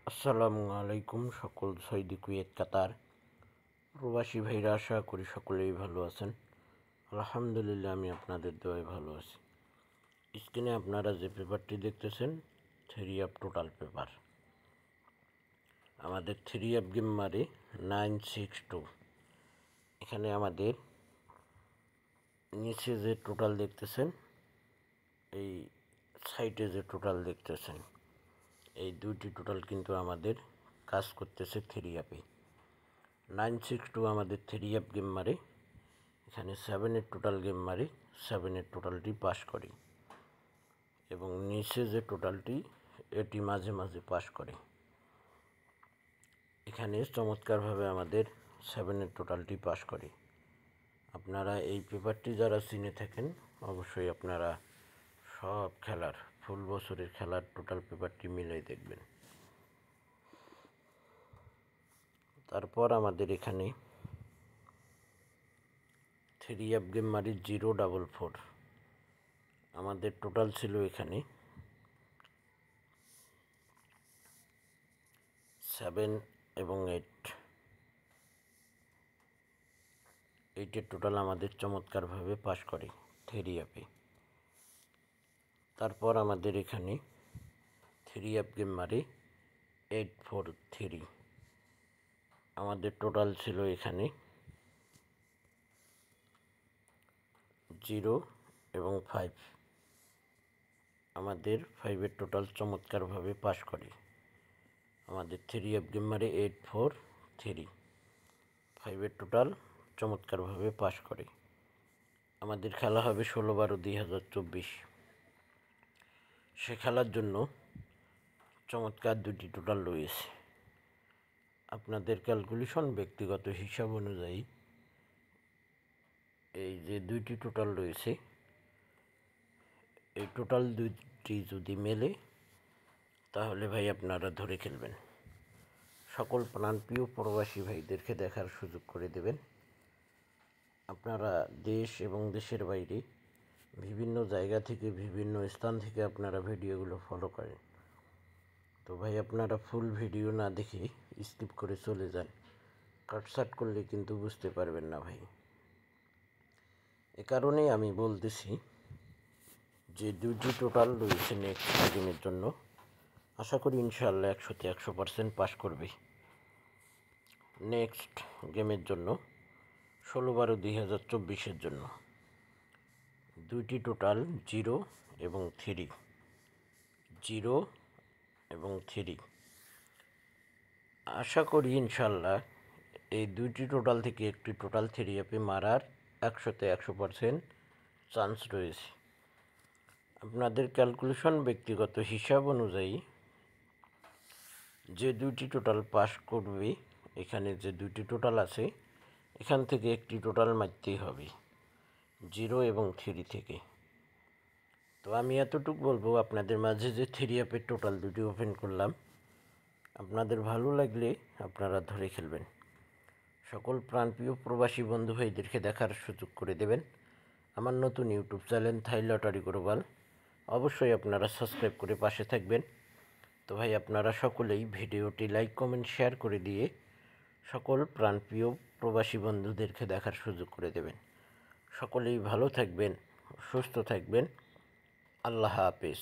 আসসালামু আলাইকুম সকল সৌদি কুয়েত কাতার প্রবাসী ভাইরা, আশা করি সকলেই ভালো আছেন। আলহামদুলিল্লাহ, আমি আপনাদের দোয়ায় ভালো আছি। স্ক্রিনে আপনারা যে পেপারটি দেখতেছেন, 3 টোটাল পেপার। আমাদের 3 গেম মারে 962। এখানে আমাদের নিচে যে টোটাল দেখতেছেন, এই সাইটে যে টোটাল দেখতেছেন, এই দুইটি টোটাল কিন্তু আমাদের কাজ করতেছে 3 962 আমাদের 3 গেম মারে। এখানে 7 টোটাল গেম মারি, 7 টোটালটি পাস করি, এবং নিচে যে টোটালটি এটি মাঝে মাঝে পাস করে। এখানে চমৎকারভাবে আমাদের 7 টোটালটি পাস করে। আপনারা এই পেপারটি যারা চিনে থাকেন, অবশ্যই আপনারা সব খেলার ফুল বছরের খেলার টোটাল পেপারটি মিলাই দেখবেন। তারপর আমাদের এখানে 3 গেম মারি 044। আমাদের টোটাল ছিল এখানে 7 এবং 8। এইটের টোটাল আমাদের চমৎকারভাবে পাস করে 3 তারপর আমাদের এখানে 3 গেম মারি 843। আমাদের টোটাল ছিল এখানে 0 এবং 5। আমাদের 5-এর টোটাল চমৎকারভাবে পাস করে। আমাদের 3 গেম মারি 843, 5-এর টোটাল চমৎকারভাবে পাস করে। আমাদের খেলা হবে 16/12/2024। সে খেলার জন্য চমৎকার দুটি টোটাল রয়েছে। আপনাদের ক্যালকুলেশন ব্যক্তিগত হিসাব অনুযায়ী এই যে দুইটি টোটাল রয়েছে, এই টোটাল দুইটি যদি মেলে তাহলে ভাই আপনারা ধরে খেলবেন। সকল প্রাণপ্রিয় প্রবাসী ভাইদেরকে দেখার সুযোগ করে দেবেন। আপনারা দেশ এবং দেশের বাইরে বিভিন্ন জায়গা থেকে, বিভিন্ন স্থান থেকে আপনারা ভিডিওগুলো ফলো করেন। তো ভাই, আপনারা ফুল ভিডিও না দেখে স্কিপ করে চলে যান, কাটসাট করলে কিন্তু বুঝতে পারবেন না ভাই। এ কারণেই আমি বলতেছি যে দুইটি টোটাল রয়েছে নেক্সট গেমের জন্য, আশা করি ইনশাআল্লাহ 100তে 100% পাস করবে। নেক্সট গেমের জন্য 16/12/2024 জন্য দুইটি টোটাল 0 এবং 3, 0 এবং 3। আশা করি ইনশাআল্লাহ এই দুইটি টোটাল থেকে একটি টোটাল 3 মারার 100তে 100% চান্স রয়েছে। আপনাদের ক্যালকুলেশন ব্যক্তিগত হিসাব অনুযায়ী যে দুইটি টোটাল পাস করবে, এখানে যে দুইটি টোটাল আছে এখান থেকে একটি টোটাল মারতেই হবে 0 এবং 3 থেকে। তো আমি এতটুকু বলবো, আপনাদের মাঝে যে 3 টোটাল দুটি ওপেন করলাম, আপনাদের ভালো লাগলে আপনারা ধরে খেলবেন। সকল প্রাণপ্রিয় প্রবাসী বন্ধু ভাইদেরকে দেখার সুযোগ করে দেবেন। আমার নতুন ইউটিউব চ্যানেল থাই লটারি গ্লোবাল, অবশ্যই আপনারা সাবস্ক্রাইব করে পাশে থাকবেন। তো ভাই, আপনারা সকলেই ভিডিওটি লাইক, কমেন্ট, শেয়ার করে দিয়ে সকল প্রাণপ্রিয় প্রবাসী বন্ধুদেরকে দেখার সুযোগ করে দেবেন। সকলেই ভালো থাকবেন, সুস্থ থাকবেন। আল্লাহ হাফেজ।